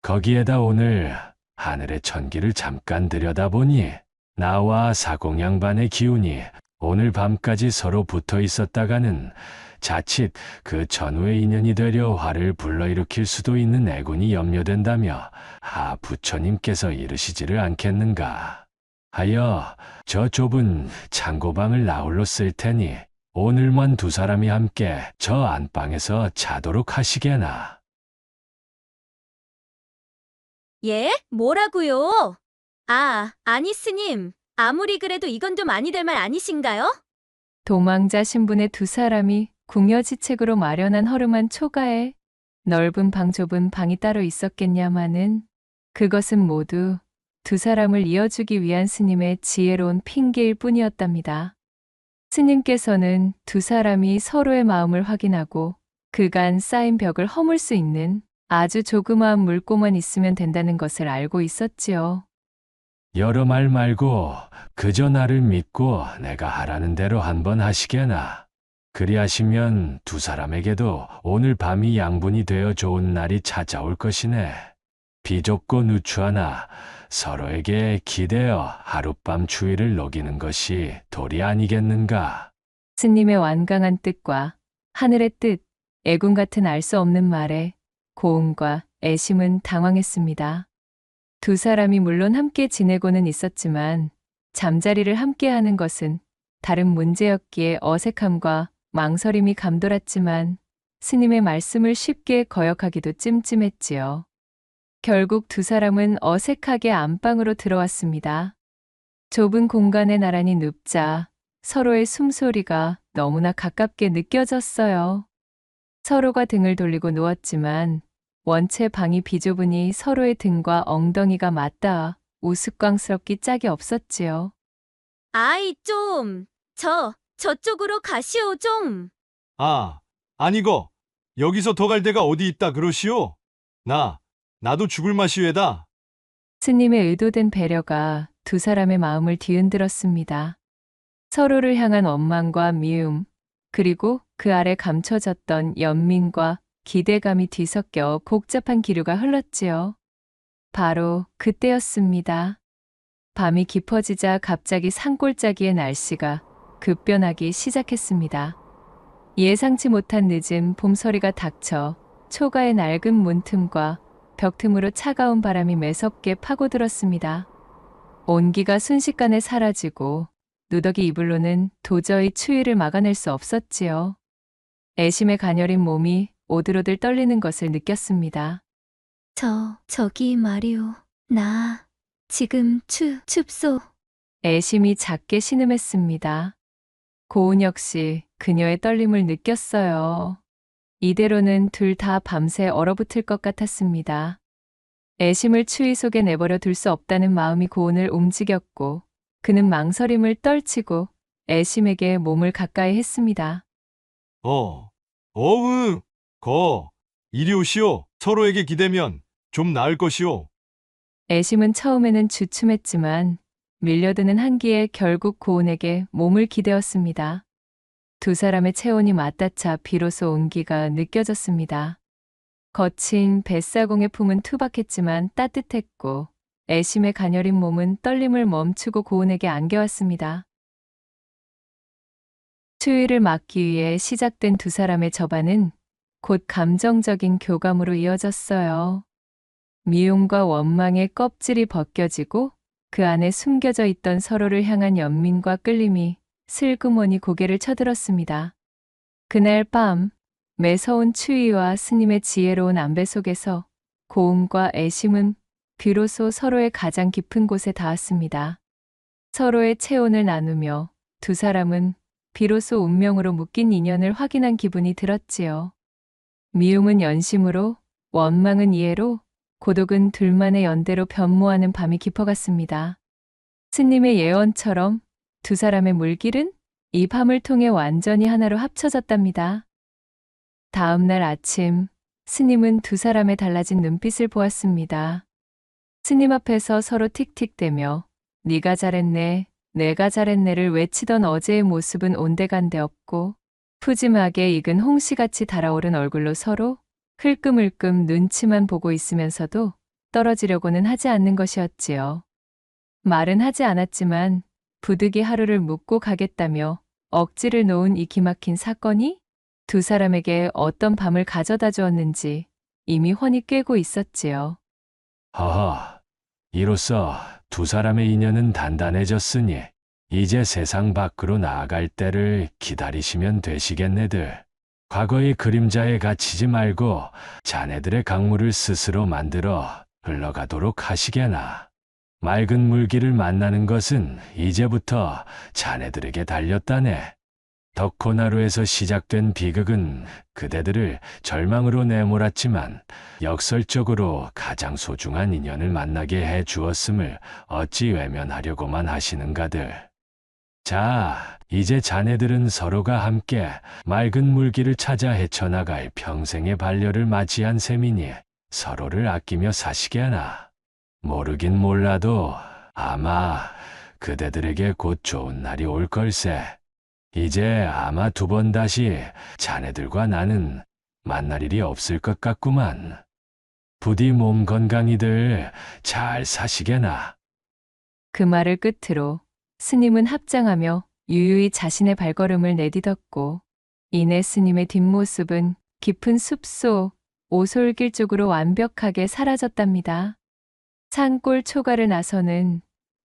S4: 거기에다 오늘 하늘의 천기를 잠깐 들여다보니 나와 사공양반의 기운이 오늘 밤까지 서로 붙어 있었다가는 자칫 그 전후의 인연이 되려 화를 불러일으킬 수도 있는 애군이 염려된다며 하 부처님께서 이르시지를 않겠는가 하여 저 좁은 창고방을 나홀로 쓸 테니 오늘만 두 사람이 함께 저 안방에서 자도록 하시게나.
S6: 예? 뭐라고요? 아니 스님. 아무리 그래도 이건 좀 아니 될 말 아니신가요?
S1: 도망자 신분의 두 사람이 궁여지책으로 마련한 허름한 초가에 넓은 방 좁은 방이 따로 있었겠냐마는 그것은 모두 두 사람을 이어주기 위한 스님의 지혜로운 핑계일 뿐이었답니다. 스님께서는 두 사람이 서로의 마음을 확인하고 그간 쌓인 벽을 허물 수 있는 아주 조그마한 물꼬만 있으면 된다는 것을 알고 있었지요.
S4: 여러 말 말고 그저 나를 믿고 내가 하라는 대로 한번 하시게나. 그리하시면 두 사람에게도 오늘 밤이 양분이 되어 좋은 날이 찾아올 것이네. 비좁고 누추하나 서로에게 기대어 하룻밤 추위를 녹이는 것이 도리 아니겠는가.
S1: 스님의 완강한 뜻과 하늘의 뜻, 애군 같은 알 수 없는 말에 고운과 애심은 당황했습니다. 두 사람이 물론 함께 지내고는 있었지만 잠자리를 함께 하는 것은 다른 문제였기에 어색함과 망설임이 감돌았지만 스님의 말씀을 쉽게 거역하기도 찜찜했지요. 결국 두 사람은 어색하게 안방으로 들어왔습니다. 좁은 공간에 나란히 눕자 서로의 숨소리가 너무나 가깝게 느껴졌어요. 서로가 등을 돌리고 누웠지만 원체 방이 비좁으니 서로의 등과 엉덩이가 맞닿아 우스꽝스럽기 짝이 없었지요.
S6: 아이 좀. 저쪽으로 가시오 좀.
S3: 아니거. 여기서 더 갈 데가 어디 있다 그러시오? 나도 죽을 맛이외다.
S1: 스님의 의도된 배려가 두 사람의 마음을 뒤흔들었습니다. 서로를 향한 원망과 미움, 그리고 그 아래 감춰졌던 연민과 기대감이 뒤섞여 복잡한 기류가 흘렀지요. 바로 그때였습니다. 밤이 깊어지자 갑자기 산골짜기의 날씨가 급변하기 시작했습니다. 예상치 못한 늦은 봄소리가 닥쳐 초가의 낡은 문틈과 벽 틈으로 차가운 바람이 매섭게 파고들었습니다. 온기가 순식간에 사라지고 누더기 이불로는 도저히 추위를 막아낼 수 없었지요. 애심의 가녀린 몸이 오들오들 떨리는 것을 느꼈습니다.
S6: 저기 말이오. 나 지금 춥소.
S1: 애심이 작게 신음했습니다. 고은 역시 그녀의 떨림을 느꼈어요. 이대로는 둘 다 밤새 얼어붙을 것 같았습니다. 애심을 추위 속에 내버려 둘 수 없다는 마음이 고은을 움직였고 그는 망설임을 떨치고 애심에게 몸을 가까이 했습니다.
S3: 이리 오시오. 서로에게 기대면 좀 나을 것이오.
S1: 애심은 처음에는 주춤했지만 밀려드는 한기에 결국 고은에게 몸을 기대었습니다. 두 사람의 체온이 맞닿자 비로소 온기가 느껴졌습니다. 거친 뱃사공의 품은 투박했지만 따뜻했고 애심의 가녀린 몸은 떨림을 멈추고 고은에게 안겨왔습니다. 추위를 막기 위해 시작된 두 사람의 접안은 곧 감정적인 교감으로 이어졌어요. 미움과 원망의 껍질이 벗겨지고 그 안에 숨겨져 있던 서로를 향한 연민과 끌림이 슬그머니 고개를 쳐들었습니다. 그날 밤 매서운 추위와 스님의 지혜로운 안배 속에서 고음과 애심은 비로소 서로의 가장 깊은 곳에 닿았습니다. 서로의 체온을 나누며 두 사람은 비로소 운명으로 묶인 인연을 확인한 기분이 들었지요. 미움은 연심으로, 원망은 이해로, 고독은 둘만의 연대로 변모하는 밤이 깊어갔습니다. 스님의 예언처럼 두 사람의 물길은 이 밤을 통해 완전히 하나로 합쳐졌답니다. 다음 날 아침, 스님은 두 사람의 달라진 눈빛을 보았습니다. 스님 앞에서 서로 틱틱대며 네가 잘했네, 내가 잘했네를 외치던 어제의 모습은 온데간데 없고 푸짐하게 익은 홍시같이 달아오른 얼굴로 서로 흘끔흘끔 눈치만 보고 있으면서도 떨어지려고는 하지 않는 것이었지요. 말은 하지 않았지만 부득이 하루를 묵고 가겠다며 억지를 놓은 이 기막힌 사건이 두 사람에게 어떤 밤을 가져다 주었는지 이미 훤히 꿰고 있었지요.
S4: 허허, 이로써 두 사람의 인연은 단단해졌으니 이제 세상 밖으로 나아갈 때를 기다리시면 되시겠네들. 과거의 그림자에 갇히지 말고 자네들의 강물을 스스로 만들어 흘러가도록 하시게나. 맑은 물길을 만나는 것은 이제부터 자네들에게 달렸다네. 덕호나루에서 시작된 비극은 그대들을 절망으로 내몰았지만 역설적으로 가장 소중한 인연을 만나게 해 주었음을 어찌 외면하려고만 하시는가들. 자, 이제 자네들은 서로가 함께 맑은 물길을 찾아 헤쳐나갈 평생의 반려를 맞이한 셈이니 서로를 아끼며 사시게나. 모르긴 몰라도 아마 그대들에게 곧 좋은 날이 올 걸세. 이제 아마 두 번 다시 자네들과 나는 만날 일이 없을 것 같구만. 부디 몸 건강히들 잘 사시게나.
S1: 그 말을 끝으로 스님은 합장하며 유유히 자신의 발걸음을 내딛었고 이내 스님의 뒷모습은 깊은 숲속 오솔길 쪽으로 완벽하게 사라졌답니다. 산골 초가를 나서는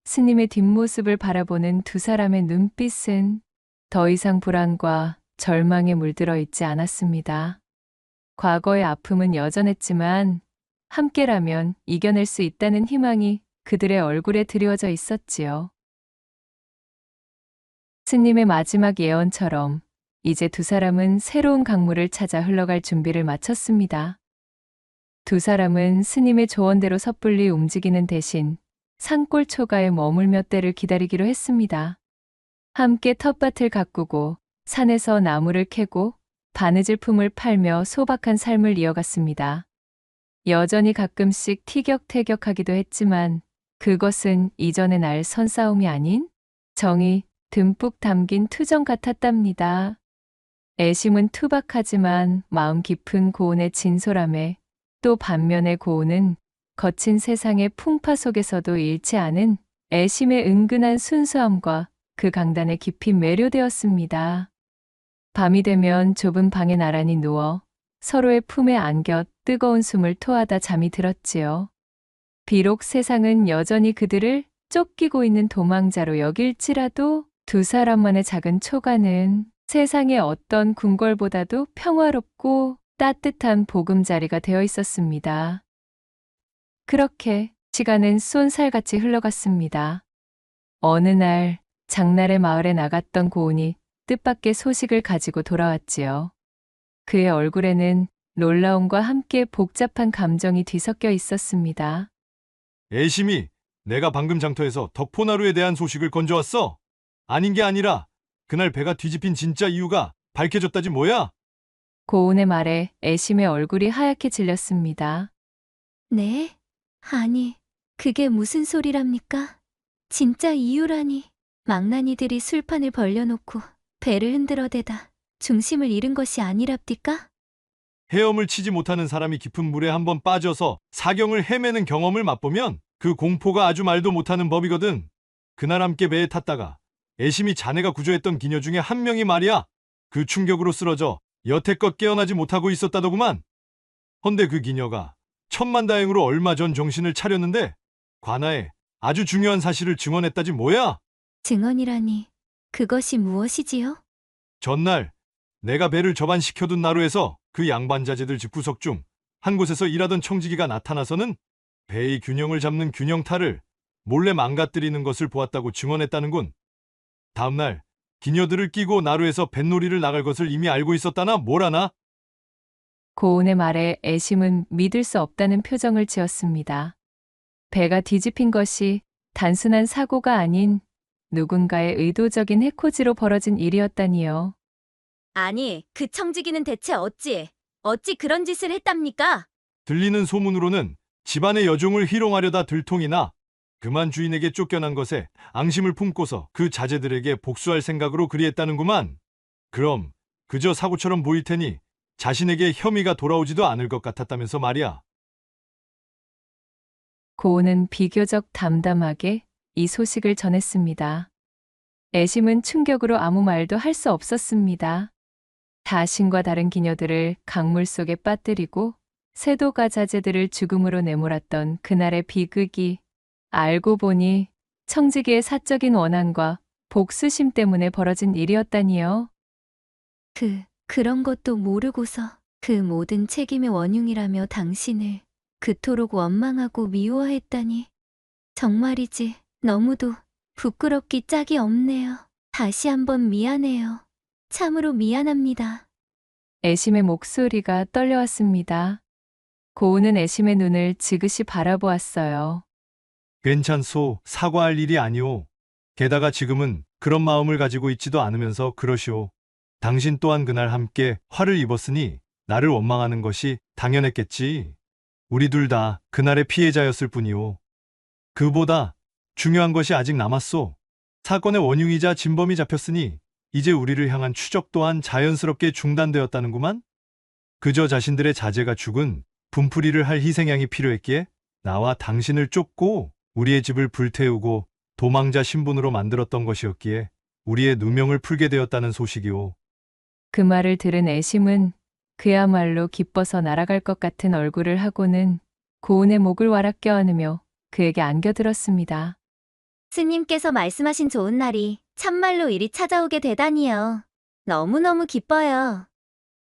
S1: 스님의 뒷모습을 바라보는 두 사람의 눈빛은 더 이상 불안과 절망에 물들어 있지 않았습니다. 과거의 아픔은 여전했지만 함께라면 이겨낼 수 있다는 희망이 그들의 얼굴에 드리워져 있었지요. 스님의 마지막 예언처럼 이제 두 사람은 새로운 강물을 찾아 흘러갈 준비를 마쳤습니다. 두 사람은 스님의 조언대로 섣불리 움직이는 대신 산골 초가에 머물며 때를 기다리기로 했습니다. 함께 텃밭을 가꾸고 산에서 나무를 캐고 바느질 품을 팔며 소박한 삶을 이어갔습니다. 여전히 가끔씩 티격태격하기도 했지만 그것은 이전의 날 선싸움이 아닌 정이 듬뿍 담긴 투정 같았답니다. 애심은 투박하지만 마음 깊은 고운의 진솔함에, 또 반면에 고운은 거친 세상의 풍파 속에서도 잃지 않은 애심의 은근한 순수함과 그 강단에 깊이 매료되었습니다. 밤이 되면 좁은 방에 나란히 누워 서로의 품에 안겨 뜨거운 숨을 토하다 잠이 들었지요. 비록 세상은 여전히 그들을 쫓기고 있는 도망자로 여길지라도 두 사람만의 작은 초가는 세상의 어떤 궁궐보다도 평화롭고 따뜻한 보금자리가 되어 있었습니다. 그렇게 시간은 쏜살같이 흘러갔습니다. 어느 날 장날의 마을에 나갔던 고운이 뜻밖의 소식을 가지고 돌아왔지요. 그의 얼굴에는 놀라움과 함께 복잡한 감정이 뒤섞여 있었습니다.
S3: 애심이 내가 방금 장터에서 덕포나루에 대한 소식을 건져왔어. 아닌 게 아니라 그날 배가 뒤집힌 진짜 이유가 밝혀졌다지 뭐야?
S1: 고운의 말에 애심의 얼굴이 하얗게 질렸습니다.
S6: 네? 아니, 그게 무슨 소리랍니까? 진짜 이유라니. 망나니들이 술판을 벌려놓고 배를 흔들어대다 중심을 잃은 것이 아니랍디까?
S3: 헤엄을 치지 못하는 사람이 깊은 물에 한번 빠져서 사경을 헤매는 경험을 맛보면 그 공포가 아주 말도 못하는 법이거든. 그날 함께 배에 탔다가 애심이 자네가 구조했던 기녀 중에 한 명이 말이야. 그 충격으로 쓰러져 여태껏 깨어나지 못하고 있었다더구만. 헌데 그 기녀가 천만다행으로 얼마 전 정신을 차렸는데 관아에 아주 중요한 사실을 증언했다지 뭐야.
S6: 증언이라니, 그것이 무엇이지요?
S3: 전날 내가 배를 접안시켜둔 나루에서 그 양반 자제들 집구석 중 한 곳에서 일하던 청지기가 나타나서는 배의 균형을 잡는 균형탈을 몰래 망가뜨리는 것을 보았다고 증언했다는군. 다음날 기녀들을 끼고 나루에서 뱃놀이를 나갈 것을 이미 알고 있었다나 뭐라나?
S1: 고운의 말에 애심은 믿을 수 없다는 표정을 지었습니다. 배가 뒤집힌 것이 단순한 사고가 아닌 누군가의 의도적인 해코지로 벌어진 일이었다니요.
S6: 아니, 그 청지기는 대체 어찌 그런 짓을 했답니까?
S3: 들리는 소문으로는 집안의 여종을 희롱하려다 들통이나 그만 주인에게 쫓겨난 것에 앙심을 품고서 그 자제들에게 복수할 생각으로 그리했다는구만. 그럼 그저 사고처럼 보일 테니 자신에게 혐의가 돌아오지도 않을 것 같았다면서 말이야.
S1: 고운은 비교적 담담하게 이 소식을 전했습니다. 애심은 충격으로 아무 말도 할 수 없었습니다. 자신과 다른 기녀들을 강물 속에 빠뜨리고 세도가 자제들을 죽음으로 내몰았던 그날의 비극이 알고 보니 청지기의 사적인 원한과 복수심 때문에 벌어진 일이었다니요.
S6: 그런 것도 모르고서 그 모든 책임의 원흉이라며 당신을 그토록 원망하고 미워했다니. 정말이지 너무도 부끄럽기 짝이 없네요. 다시 한번 미안해요. 참으로 미안합니다.
S1: 애심의 목소리가 떨려왔습니다. 고운은 애심의 눈을 지그시 바라보았어요.
S3: 괜찮소. 사과할 일이 아니오. 게다가 지금은 그런 마음을 가지고 있지도 않으면서 그러시오. 당신 또한 그날 함께 화를 입었으니 나를 원망하는 것이 당연했겠지. 우리 둘 다 그날의 피해자였을 뿐이오. 그보다 중요한 것이 아직 남았소. 사건의 원흉이자 진범이 잡혔으니 이제 우리를 향한 추적 또한 자연스럽게 중단되었다는구만. 그저 자신들의 자제가 죽은 분풀이를 할 희생양이 필요했기에 나와 당신을 쫓고 우리의 집을 불태우고 도망자 신분으로 만들었던 것이었기에 우리의 누명을 풀게 되었다는 소식이오.
S1: 그 말을 들은 애심은 그야말로 기뻐서 날아갈 것 같은 얼굴을 하고는 고운의 목을 와락 껴안으며 그에게 안겨들었습니다.
S6: 스님께서 말씀하신 좋은 날이 참말로 이리 찾아오게 되다니요. 너무너무 기뻐요.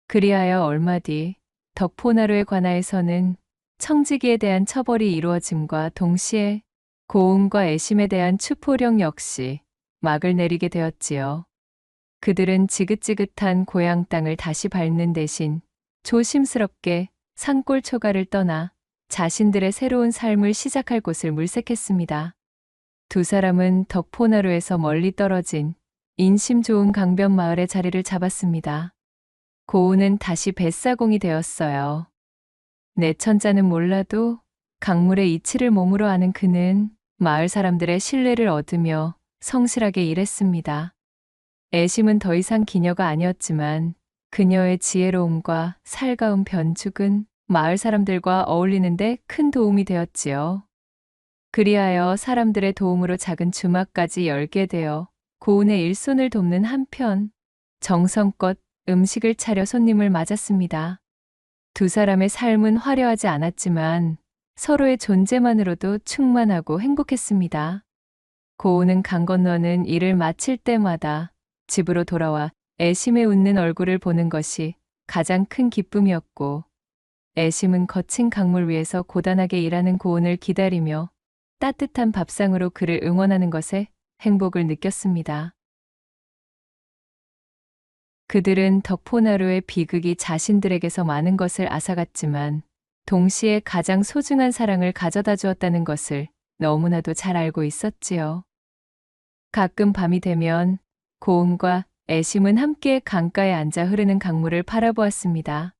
S1: 그리하여 얼마 뒤 덕포나루의 관아에서는 청지기에 대한 처벌이 이루어짐과 동시에 고운과 애심에 대한 추포령 역시 막을 내리게 되었지요. 그들은 지긋지긋한 고향 땅을 다시 밟는 대신 조심스럽게 산골 초가를 떠나 자신들의 새로운 삶을 시작할 곳을 물색했습니다. 두 사람은 덕포나루에서 멀리 떨어진 인심 좋은 강변 마을에 자리를 잡았습니다. 고운은 다시 뱃사공이 되었어요. 내천자는 몰라도 강물의 이치를 몸으로 아는 그는 마을 사람들의 신뢰를 얻으며 성실하게 일했습니다. 애심은 더 이상 기녀가 아니었지만 그녀의 지혜로움과 살가운 변죽은 마을 사람들과 어울리는데 큰 도움이 되었지요. 그리하여 사람들의 도움으로 작은 주막까지 열게 되어 고운의 일손을 돕는 한편 정성껏 음식을 차려 손님을 맞았습니다. 두 사람의 삶은 화려하지 않았지만 서로의 존재만으로도 충만하고 행복했습니다. 고운은 강 건너는 일을 마칠 때마다 집으로 돌아와 애심의 웃는 얼굴을 보는 것이 가장 큰 기쁨이었고, 애심은 거친 강물 위에서 고단하게 일하는 고운을 기다리며 따뜻한 밥상으로 그를 응원하는 것에 행복을 느꼈습니다. 그들은 덕포나루의 비극이 자신들에게서 많은 것을 앗아갔지만 동시에 가장 소중한 사랑을 가져다 주었다는 것을 너무나도 잘 알고 있었지요. 가끔 밤이 되면 고운과 애심은 함께 강가에 앉아 흐르는 강물을 바라보았습니다.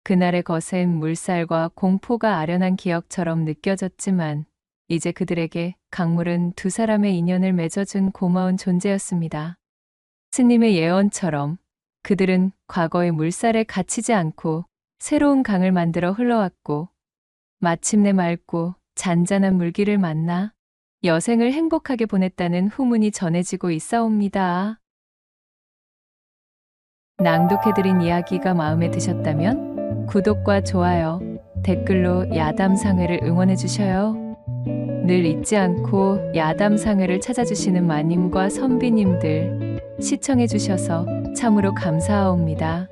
S1: 그날의 거센 물살과 공포가 아련한 기억처럼 느껴졌지만 이제 그들에게 강물은 두 사람의 인연을 맺어준 고마운 존재였습니다. 스님의 예언처럼 그들은 과거의 물살에 갇히지 않고 새로운 강을 만들어 흘러왔고, 마침내 맑고 잔잔한 물길을 만나 여생을 행복하게 보냈다는 후문이 전해지고 있사옵니다. 낭독해드린 이야기가 마음에 드셨다면 구독과 좋아요, 댓글로 야담상회를 응원해주셔요. 늘 잊지 않고 야담상회를 찾아주시는 마님과 선비님들 시청해주셔서 참으로 감사하옵니다.